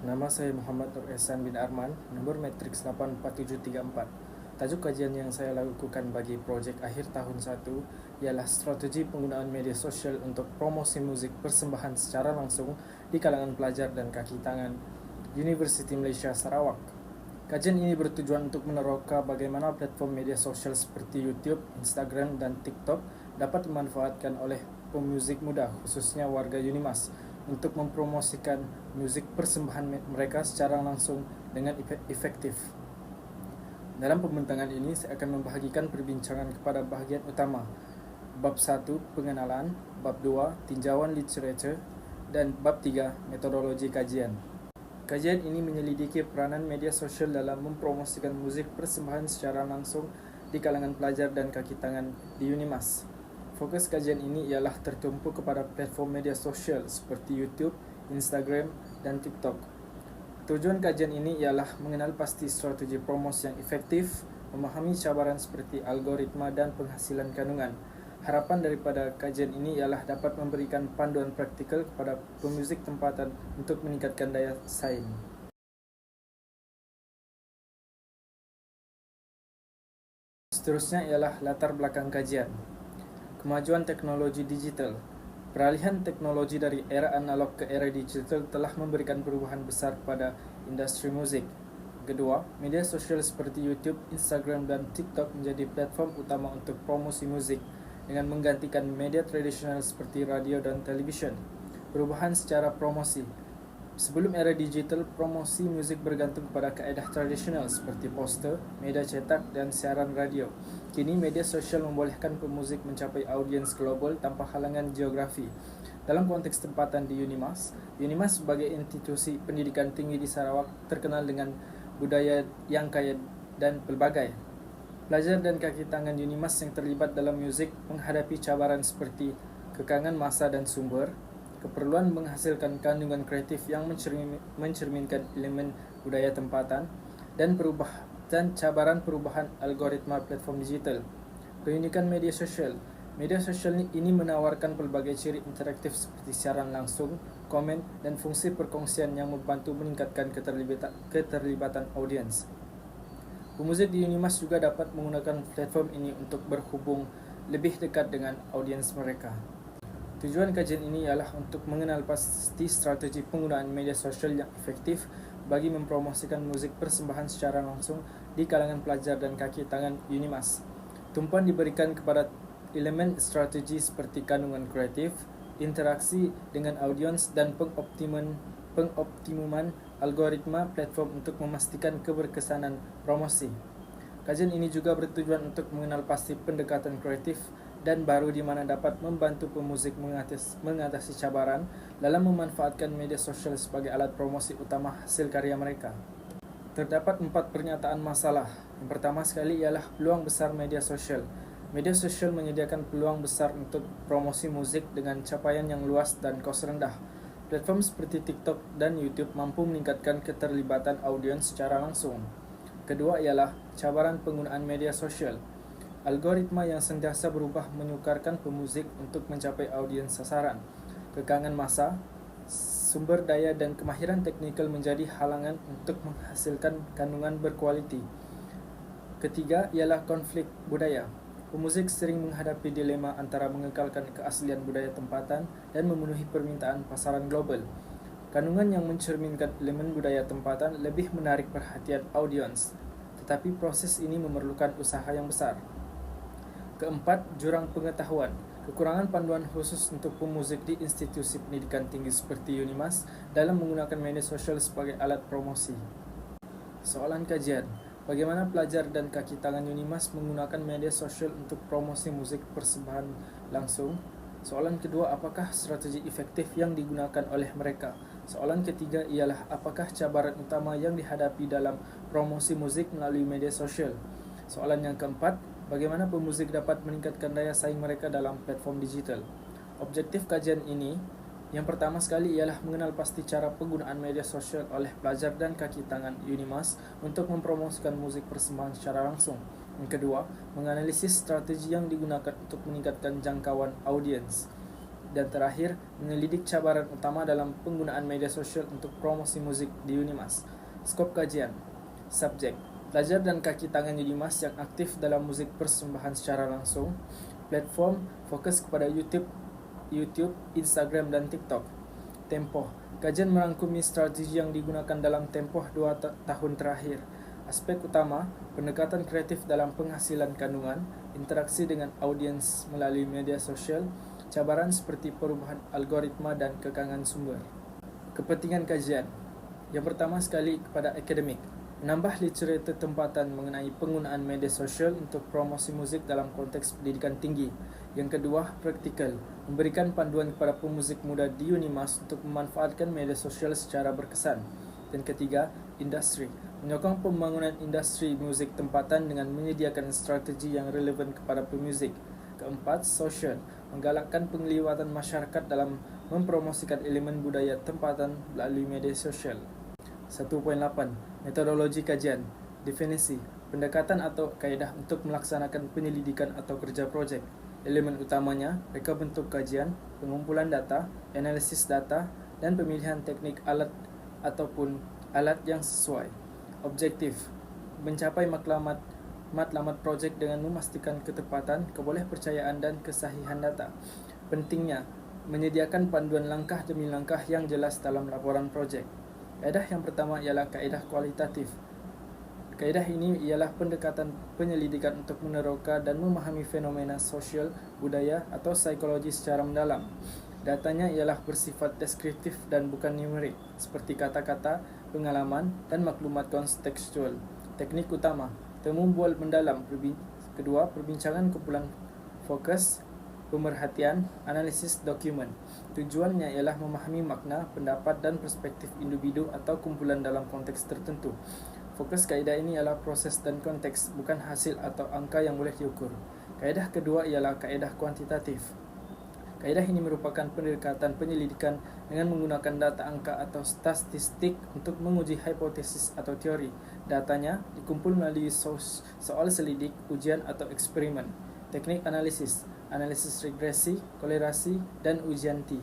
Nama saya Muhammad Nur Ehsan bin Arman, nomor matriks 84734. Tajuk kajian yang saya lakukan bagi projek akhir tahun 1 ialah strategi penggunaan media sosial untuk promosi muzik persembahan secara langsung di kalangan pelajar dan kaki tangan Universiti Malaysia Sarawak. Kajian ini bertujuan untuk meneroka bagaimana platform media sosial seperti YouTube, Instagram, dan TikTok dapat dimanfaatkan oleh pemuzik muda, khususnya warga Unimas, untuk mempromosikan muzik persembahan mereka secara langsung dengan efektif. Dalam pembentangan ini, saya akan membahagikan perbincangan kepada bahagian utama. Bab 1, pengenalan. Bab 2, tinjauan literatur. Dan bab 3, metodologi kajian. Kajian ini menyelidiki peranan media sosial dalam mempromosikan muzik persembahan secara langsung di kalangan pelajar dan kaki tangan di Unimas. Fokus kajian ini ialah tertumpu kepada platform media sosial seperti YouTube, Instagram, dan TikTok. Tujuan kajian ini ialah mengenal pasti strategi promosi yang efektif, memahami cabaran seperti algoritma dan penghasilan kandungan. Harapan daripada kajian ini ialah dapat memberikan panduan praktikal kepada pemuzik tempatan untuk meningkatkan daya saing. Seterusnya ialah latar belakang kajian. Kemajuan teknologi digital. Peralihan teknologi dari era analog ke era digital telah memberikan perubahan besar pada industri muzik. Kedua, media sosial seperti YouTube, Instagram, dan TikTok menjadi platform utama untuk promosi muzik dengan menggantikan media tradisional seperti radio dan televisyen. Perubahan secara promosi. Sebelum era digital, promosi muzik bergantung pada kaedah tradisional seperti poster, media cetak, dan siaran radio. Kini, media sosial membolehkan pemuzik mencapai audiens global tanpa halangan geografi. Dalam konteks tempatan di Unimas sebagai institusi pendidikan tinggi di Sarawak terkenal dengan budaya yang kaya dan pelbagai. Pelajar dan kaki tangan Unimas yang terlibat dalam muzik menghadapi cabaran seperti kekangan masa dan sumber, keperluan menghasilkan kandungan kreatif yang mencerminkan elemen budaya tempatan, dan cabaran perubahan algoritma platform digital. Keunikan media sosial. Media sosial ini menawarkan pelbagai ciri interaktif seperti siaran langsung, komen, dan fungsi perkongsian yang membantu meningkatkan keterlibatan audiens. Pemuzik di Unimas juga dapat menggunakan platform ini untuk berhubung lebih dekat dengan audiens mereka. Tujuan kajian ini ialah untuk mengenal pasti strategi penggunaan media sosial yang efektif bagi mempromosikan muzik persembahan secara langsung di kalangan pelajar dan kaki tangan Unimas. Tumpuan diberikan kepada elemen strategi seperti kandungan kreatif, interaksi dengan audiens, dan pengoptimuman algoritma platform untuk memastikan keberkesanan promosi. Kajian ini juga bertujuan untuk mengenal pasti pendekatan kreatif dan baru di mana dapat membantu pemuzik mengatasi cabaran dalam memanfaatkan media sosial sebagai alat promosi utama hasil karya mereka. Terdapat 4 pernyataan masalah. Yang pertama sekali ialah peluang besar media sosial. Media sosial menyediakan peluang besar untuk promosi muzik dengan capaian yang luas dan kos rendah. Platform seperti TikTok dan YouTube mampu meningkatkan keterlibatan audiens secara langsung. Kedua ialah cabaran penggunaan media sosial. Algoritma yang sentiasa berubah menyukarkan pemuzik untuk mencapai audiens sasaran. Kekangan masa, sumber daya, dan kemahiran teknikal menjadi halangan untuk menghasilkan kandungan berkualiti. Ketiga ialah konflik budaya. Pemuzik sering menghadapi dilema antara mengekalkan keaslian budaya tempatan dan memenuhi permintaan pasaran global. Kandungan yang mencerminkan elemen budaya tempatan lebih menarik perhatian audiens, tetapi proses ini memerlukan usaha yang besar. Keempat, jurang pengetahuan. Kekurangan panduan khusus untuk pemuzik di institusi pendidikan tinggi seperti Unimas dalam menggunakan media sosial sebagai alat promosi. Soalan kajian. Bagaimana pelajar dan kaki tangan Unimas menggunakan media sosial untuk promosi muzik persembahan langsung? Soalan kedua, apakah strategi efektif yang digunakan oleh mereka? Soalan ketiga ialah apakah cabaran utama yang dihadapi dalam promosi muzik melalui media sosial? Soalan yang keempat, bagaimana pemuzik dapat meningkatkan daya saing mereka dalam platform digital? Objektif kajian ini, yang pertama sekali ialah mengenal pasti cara penggunaan media sosial oleh pelajar dan kaki tangan Unimas untuk mempromosikan muzik persembahan secara langsung. Yang kedua, menganalisis strategi yang digunakan untuk meningkatkan jangkauan audiens. Dan terakhir, menyelidik cabaran utama dalam penggunaan media sosial untuk promosi muzik di Unimas. Skop kajian. Subjek: pelajar dan kaki tangan Unimas yang aktif dalam muzik persembahan secara langsung. Platform: fokus kepada YouTube, Instagram, dan TikTok. Tempoh: kajian merangkumi strategi yang digunakan dalam tempoh 2 tahun terakhir. Aspek utama: pendekatan kreatif dalam penghasilan kandungan, interaksi dengan audiens melalui media sosial, cabaran seperti perubahan algoritma dan kekangan sumber. Kepentingan kajian: yang pertama sekali kepada akademik, menambah literatur tempatan mengenai penggunaan media sosial untuk promosi muzik dalam konteks pendidikan tinggi. Yang kedua, praktikal, memberikan panduan kepada pemuzik muda di Unimas untuk memanfaatkan media sosial secara berkesan. Dan ketiga, industri, menyokong pembangunan industri muzik tempatan dengan menyediakan strategi yang relevan kepada pemuzik. Keempat, sosial, menggalakkan penglibatan masyarakat dalam mempromosikan elemen budaya tempatan melalui media sosial. 1.8. Metodologi kajian. Definisi, pendekatan atau kaedah untuk melaksanakan penyelidikan atau kerja projek. Elemen utamanya, reka bentuk kajian, pengumpulan data, analisis data, dan pemilihan teknik alat ataupun alat yang sesuai. Objektif, mencapai matlamat projek dengan memastikan ketepatan, kebolehpercayaan, dan kesahihan data. Pentingnya, menyediakan panduan langkah demi langkah yang jelas dalam laporan projek. Kaedah yang pertama ialah kaedah kualitatif. Kaedah ini ialah pendekatan penyelidikan untuk meneroka dan memahami fenomena sosial, budaya, atau psikologi secara mendalam. Datanya ialah bersifat deskriptif dan bukan numerik, seperti kata-kata, pengalaman, dan maklumat kontekstual. Teknik utama, temu bual mendalam. Kedua, perbincangan kumpulan fokus, pemerhatian, analisis dokumen. Tujuannya ialah memahami makna, pendapat, dan perspektif individu atau kumpulan dalam konteks tertentu. Fokus kaedah ini ialah proses dan konteks, bukan hasil atau angka yang boleh diukur. Kaedah kedua ialah kaedah kuantitatif. Kaedah ini merupakan pendekatan penyelidikan dengan menggunakan data angka atau statistik untuk menguji hipotesis atau teori. Datanya dikumpul melalui soal selidik, ujian, atau eksperimen. Teknik analisis regresi, kolerasi, dan ujian T.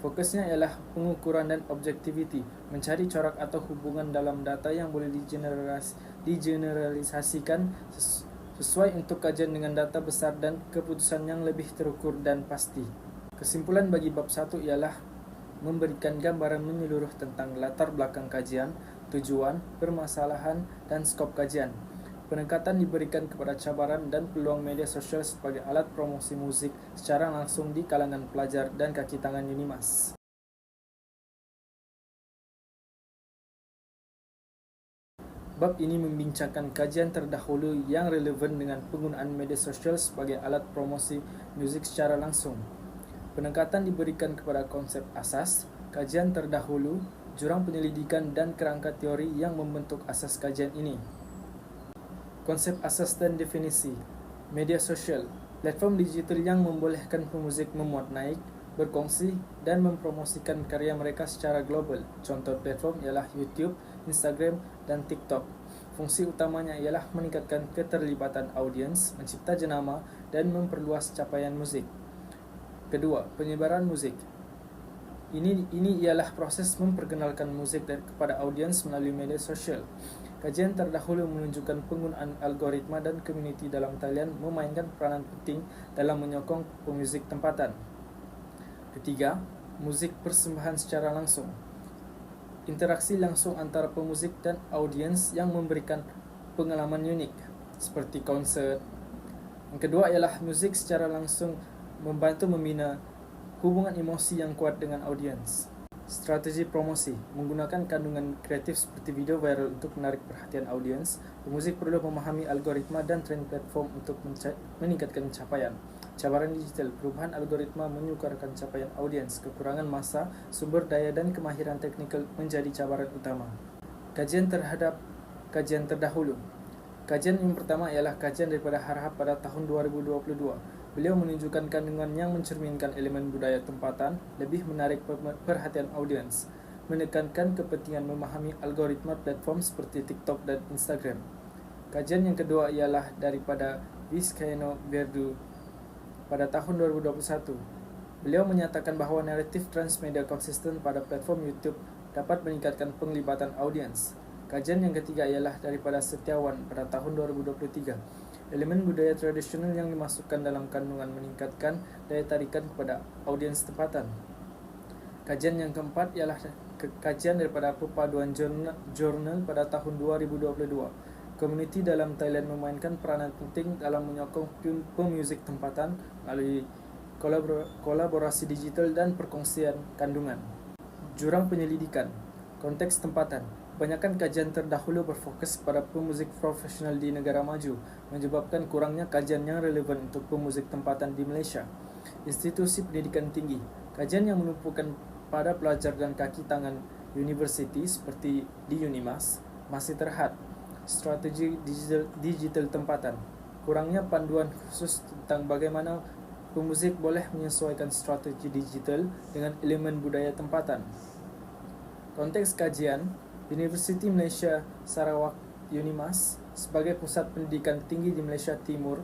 Fokusnya ialah pengukuran dan objectivity, mencari corak atau hubungan dalam data yang boleh digeneralisasikan sesuai untuk kajian dengan data besar dan keputusan yang lebih terukur dan pasti. Kesimpulan bagi bab 1 ialah memberikan gambaran menyeluruh tentang latar belakang kajian, tujuan, permasalahan, dan skop kajian. Penekatan diberikan kepada cabaran dan peluang media sosial sebagai alat promosi muzik secara langsung di kalangan pelajar dan kaki tangan Unimas. Bab ini membincangkan kajian terdahulu yang relevan dengan penggunaan media sosial sebagai alat promosi muzik secara langsung. Penekatan diberikan kepada konsep asas, kajian terdahulu, jurang penyelidikan, dan kerangka teori yang membentuk asas kajian ini. Konsep asas dan definisi. Media sosial, platform digital yang membolehkan pemuzik memuat naik, berkongsi, dan mempromosikan karya mereka secara global. Contoh platform ialah YouTube, Instagram, dan TikTok. Fungsi utamanya ialah meningkatkan keterlibatan audiens, mencipta jenama, dan memperluas capaian muzik. Kedua, penyebaran muzik. Ini ialah proses memperkenalkan muzik kepada audiens melalui media sosial. Kajian terdahulu menunjukkan penggunaan algoritma dan community dalam talian memainkan peranan penting dalam menyokong pemuzik tempatan. Ketiga, muzik persembahan secara langsung. Interaksi langsung antara pemuzik dan audiens yang memberikan pengalaman unik, seperti konsert. Yang kedua ialah muzik secara langsung membantu membina hubungan emosi yang kuat dengan audiens. Strategi promosi, menggunakan kandungan kreatif seperti video viral untuk menarik perhatian audiens. Pemuzik perlu memahami algoritma dan tren platform untuk meningkatkan capaian. Cabaran digital, perubahan algoritma menyukarkan capaian audiens. Kekurangan masa, sumber daya, dan kemahiran teknikal menjadi cabaran utama. Kajian terhadap kajian terdahulu. Kajian yang pertama ialah kajian daripada Harhab pada tahun 2022. Beliau menunjukkan kandungan yang mencerminkan elemen budaya tempatan, lebih menarik perhatian audiens, menekankan kepentingan memahami algoritma platform seperti TikTok dan Instagram. Kajian yang kedua ialah daripada Vizcaíno Verdu pada tahun 2021. Beliau menyatakan bahawa naratif transmedia konsisten pada platform YouTube dapat meningkatkan penglibatan audiens. Kajian yang ketiga ialah daripada Setiawan pada tahun 2023. Elemen budaya tradisional yang dimasukkan dalam kandungan meningkatkan daya tarikan kepada audiens tempatan. Kajian yang keempat ialah kajian daripada Perpaduan Jurnal pada tahun 2022. Komuniti dalam Thailand memainkan peranan penting dalam menyokong pemuzik tempatan melalui kolaborasi digital dan perkongsian kandungan. Jurang penyelidikan. Konteks tempatan. Kebanyakan kajian terdahulu berfokus pada pemuzik profesional di negara maju, menyebabkan kurangnya kajian yang relevan untuk pemuzik tempatan di Malaysia. Institusi pendidikan tinggi. Kajian yang menumpukan pada pelajar dan kaki tangan universiti seperti di Unimas masih terhad. Strategi digital tempatan. Kurangnya panduan khusus tentang bagaimana pemuzik boleh menyesuaikan strategi digital dengan elemen budaya tempatan. Konteks kajian, Universiti Malaysia Sarawak Unimas sebagai pusat pendidikan tinggi di Malaysia Timur,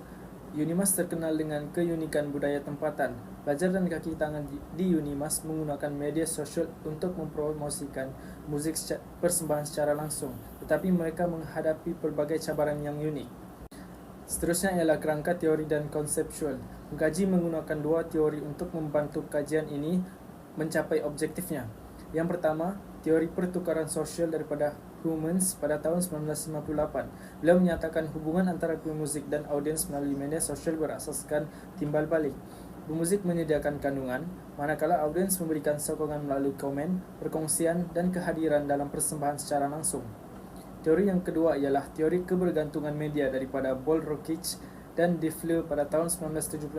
Unimas terkenal dengan keunikan budaya tempatan. Pelajar dan kaki tangan di Unimas menggunakan media sosial untuk mempromosikan muzik persembahan secara langsung, tetapi mereka menghadapi pelbagai cabaran yang unik. Seterusnya ialah kerangka teori dan konseptual. Mengkaji menggunakan dua teori untuk membantu kajian ini mencapai objektifnya. Yang pertama, teori pertukaran sosial daripada Humans pada tahun 1958. Beliau menyatakan hubungan antara pemuzik dan audiens melalui media sosial berasaskan timbal balik. Pemuzik menyediakan kandungan, manakala audiens memberikan sokongan melalui komen, perkongsian dan kehadiran dalam persembahan secara langsung. Teori yang kedua ialah teori kebergantungan media daripada Ball-Rockich dan DeFleur pada tahun 1976.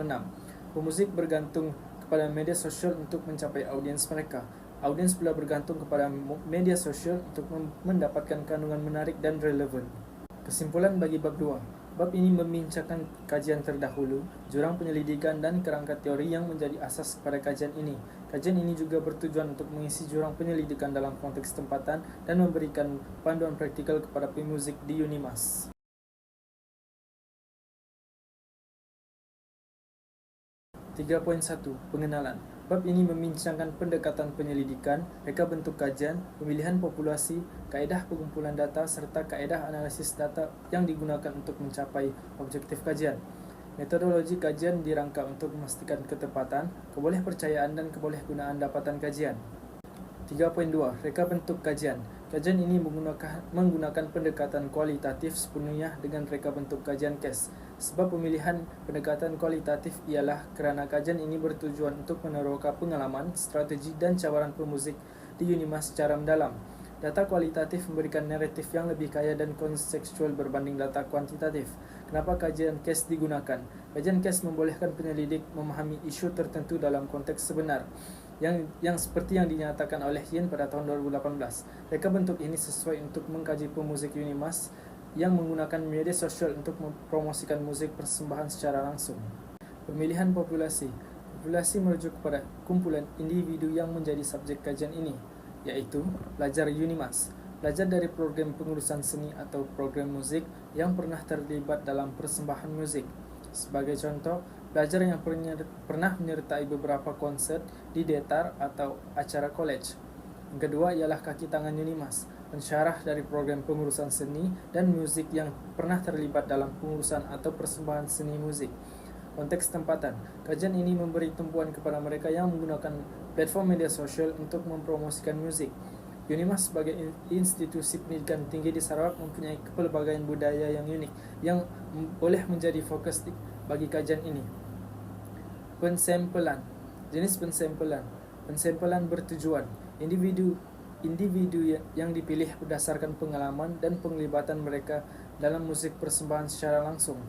Pemuzik bergantung kepada media sosial untuk mencapai audiens mereka. Audiens pula bergantung kepada media sosial untuk mendapatkan kandungan menarik dan relevan. Kesimpulan bagi bab 2. Bab ini membincangkan kajian terdahulu, jurang penyelidikan dan kerangka teori yang menjadi asas pada kajian ini. Kajian ini juga bertujuan untuk mengisi jurang penyelidikan dalam konteks tempatan dan memberikan panduan praktikal kepada pemuzik di Unimas. 3.1. Pengenalan. Bab ini membincangkan pendekatan penyelidikan, reka bentuk kajian, pemilihan populasi, kaedah pengumpulan data serta kaedah analisis data yang digunakan untuk mencapai objektif kajian. Metodologi kajian dirangka untuk memastikan ketepatan, kebolehpercayaan dan kebolehgunaan dapatan kajian. 3.2. Reka bentuk kajian. Kajian ini menggunakan pendekatan kualitatif sepenuhnya dengan reka bentuk kajian case. Sebab pemilihan pendekatan kualitatif ialah kerana kajian ini bertujuan untuk meneroka pengalaman, strategi dan cabaran pemuzik di Unimas secara mendalam. Data kualitatif memberikan naratif yang lebih kaya dan konseptual berbanding data kuantitatif. Kenapa kajian case digunakan? Kajian case membolehkan penyelidik memahami isu tertentu dalam konteks sebenar. Yang seperti yang dinyatakan oleh Yin pada tahun 2018. Reka bentuk ini sesuai untuk mengkaji pemuzik Unimas yang menggunakan media sosial untuk mempromosikan muzik persembahan secara langsung. Pemilihan populasi. Populasi merujuk kepada kumpulan individu yang menjadi subjek kajian ini, iaitu pelajar Unimas, pelajar dari program pengurusan seni atau program muzik yang pernah terlibat dalam persembahan muzik. Sebagai contoh, pelajar yang pernah menyertai beberapa konsert di Detar atau acara college. Yang kedua ialah kaki tangan Unimas, pensyarah dari program pengurusan seni dan muzik yang pernah terlibat dalam pengurusan atau persembahan seni muzik. Konteks tempatan. Kajian ini memberi tumpuan kepada mereka yang menggunakan platform media sosial untuk mempromosikan muzik. Unimas sebagai institusi pendidikan tinggi di Sarawak mempunyai kepelbagaian budaya yang unik yang boleh menjadi fokus bagi kajian ini. Pensampelan. Jenis pensampelan. Pensampelan bertujuan individu yang dipilih berdasarkan pengalaman dan penglibatan mereka dalam muzik persembahan secara langsung.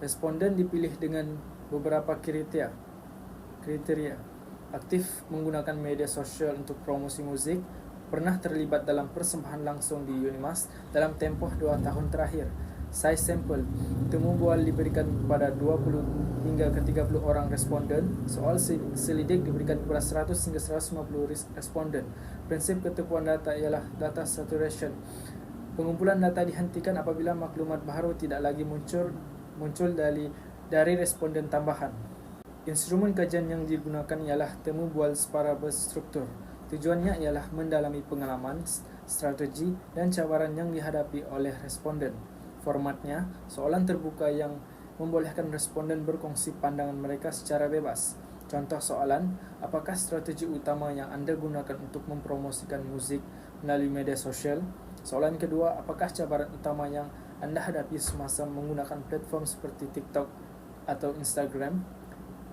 Responden dipilih dengan beberapa kriteria. Aktif menggunakan media sosial untuk promosi muzik, pernah terlibat dalam persembahan langsung di Unimas dalam tempoh 2 tahun terakhir. Size sampel. Temu bual diberikan kepada 20 hingga ke 30 orang responden. Soal selidik diberikan kepada 100 hingga 150 responden. Prinsip ketepuan data ialah data saturation. Pengumpulan data dihentikan apabila maklumat baru tidak lagi muncul dari responden tambahan. Instrumen kajian yang digunakan ialah temu bual separa berstruktur. Tujuannya ialah mendalami pengalaman, strategi, dan cabaran yang dihadapi oleh responden. Formatnya, soalan terbuka yang membolehkan responden berkongsi pandangan mereka secara bebas. Contoh soalan, apakah strategi utama yang Anda gunakan untuk mempromosikan musik melalui media sosial? Soalan kedua, apakah cabaran utama yang Anda hadapi semasa menggunakan platform seperti TikTok atau Instagram?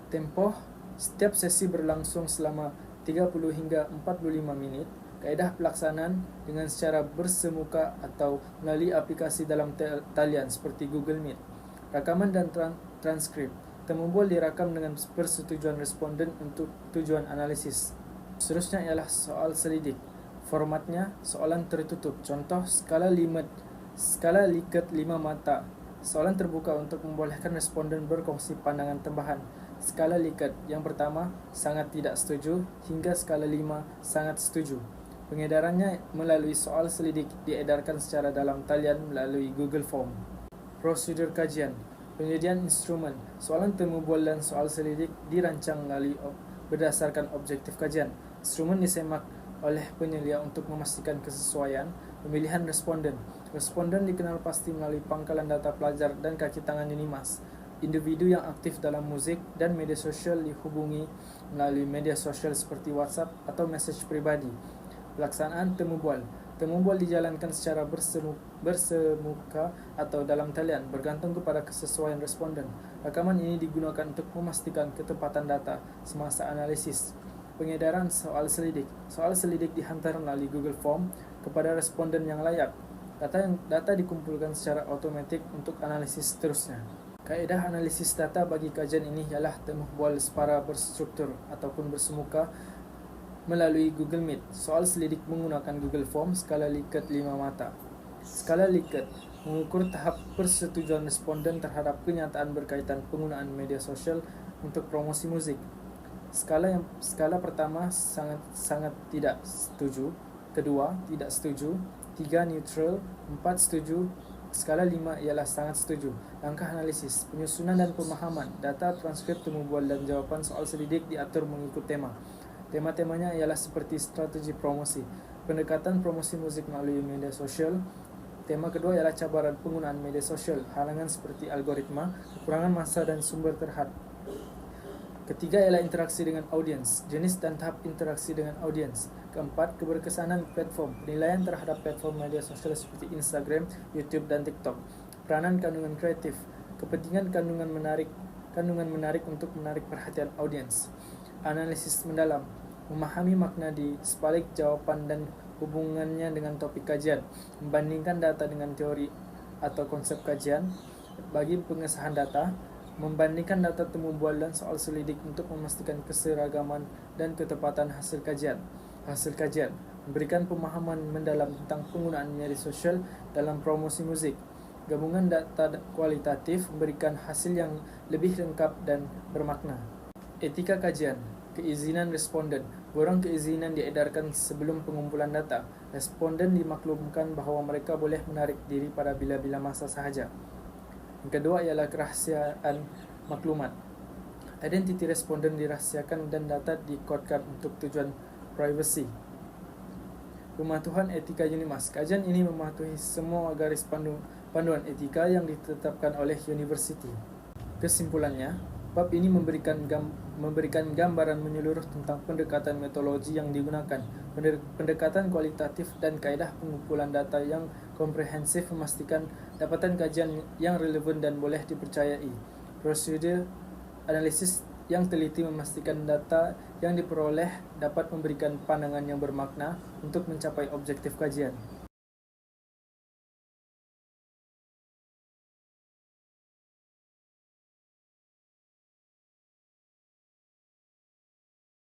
Tempoh, setiap sesi berlangsung selama 30 hingga 45 menit. Kaedah pelaksanaan dengan secara bersemuka atau melalui aplikasi dalam talian seperti Google Meet. Rakaman dan transkrip. Temu bual dirakam dengan persetujuan responden untuk tujuan analisis. Seterusnya ialah soal selidik. Formatnya soalan tertutup. Contoh skala Likert 5 mata. Soalan terbuka untuk membolehkan responden berkongsi pandangan tambahan. Skala Likert yang pertama sangat tidak setuju hingga skala 5 sangat setuju. Pengedarannya melalui soal selidik diedarkan secara dalam talian melalui Google Form. Prosedur kajian. Penyediaan instrumen. Soalan temu bual dan soal selidik dirancang melalui berdasarkan objektif kajian. Instrumen disemak oleh penyelia untuk memastikan kesesuaian. Pemilihan responden. Responden dikenal pasti melalui pangkalan data pelajar dan kaki tangan Unimas. Individu yang aktif dalam musik dan media sosial dihubungi melalui media sosial seperti WhatsApp atau message pribadi. Pelaksanaan temu bual. Temu bual dijalankan secara bersemuka atau dalam talian bergantung kepada kesesuaian responden. Rakaman ini digunakan untuk memastikan ketepatan data semasa analisis. Pengedaran soal selidik. Soal selidik dihantar melalui Google Form kepada responden yang layak. Data dikumpulkan secara otomatis untuk analisis seterusnya. Kaedah analisis data bagi kajian ini ialah temu bual separa berstruktur ataupun bersemuka melalui Google Meet. Soal selidik menggunakan Google Form skala Likert 5 mata. Skala Likert mengukur tahap persetujuan responden terhadap kenyataan berkaitan penggunaan media sosial untuk promosi musik. Skala pertama sangat tidak setuju, kedua tidak setuju, 3 neutral, 4 setuju. Skala 5 ialah sangat setuju. Langkah analisis, penyusunan dan pemahaman. Data, transkrip, temu bual dan jawapan soal selidik diatur mengikut tema. Tema-temanya ialah seperti strategi promosi, pendekatan promosi musik melalui media sosial. Tema kedua ialah cabaran penggunaan media sosial, halangan seperti algoritma, kekurangan masa dan sumber terhad. Ketiga ialah interaksi dengan audiens, jenis dan tahap interaksi dengan audiens. Keempat, keberkesanan platform, penilaian terhadap platform media sosial seperti Instagram, YouTube, dan TikTok. Peranan kandungan kreatif, kepentingan kandungan menarik untuk menarik perhatian audiens. Analisis mendalam, memahami makna di sebalik jawaban dan hubungannya dengan topik kajian. Membandingkan data dengan teori atau konsep kajian. Bagi pengesahan data, membandingkan data temu bual dan soal selidik untuk memastikan keseragaman dan ketepatan hasil kajian. Memberikan pemahaman mendalam tentang penggunaan media sosial dalam promosi musik. Gabungan data kualitatif memberikan hasil yang lebih lengkap dan bermakna. Etika kajian. Keizinan responden. Borang keizinan diedarkan sebelum pengumpulan data. Responden dimaklumkan bahawa mereka boleh menarik diri pada bila-bila masa sahaja. Yang kedua ialah kerahsiaan maklumat. Identiti responden dirahsiakan dan data dikodkan untuk tujuan privasi. Pematuhan etika Unimas. Kajian ini mematuhi semua garis panduan etika yang ditetapkan oleh universiti. Kesimpulannya, bab ini memberikan gambaran menyeluruh tentang pendekatan metodologi yang digunakan, pendekatan kualitatif dan kaedah pengumpulan data yang komprehensif memastikan dapatan kajian yang relevan dan boleh dipercayai. Prosedur analisis yang teliti memastikan data yang diperoleh dapat memberikan pandangan yang bermakna untuk mencapai objektif kajian.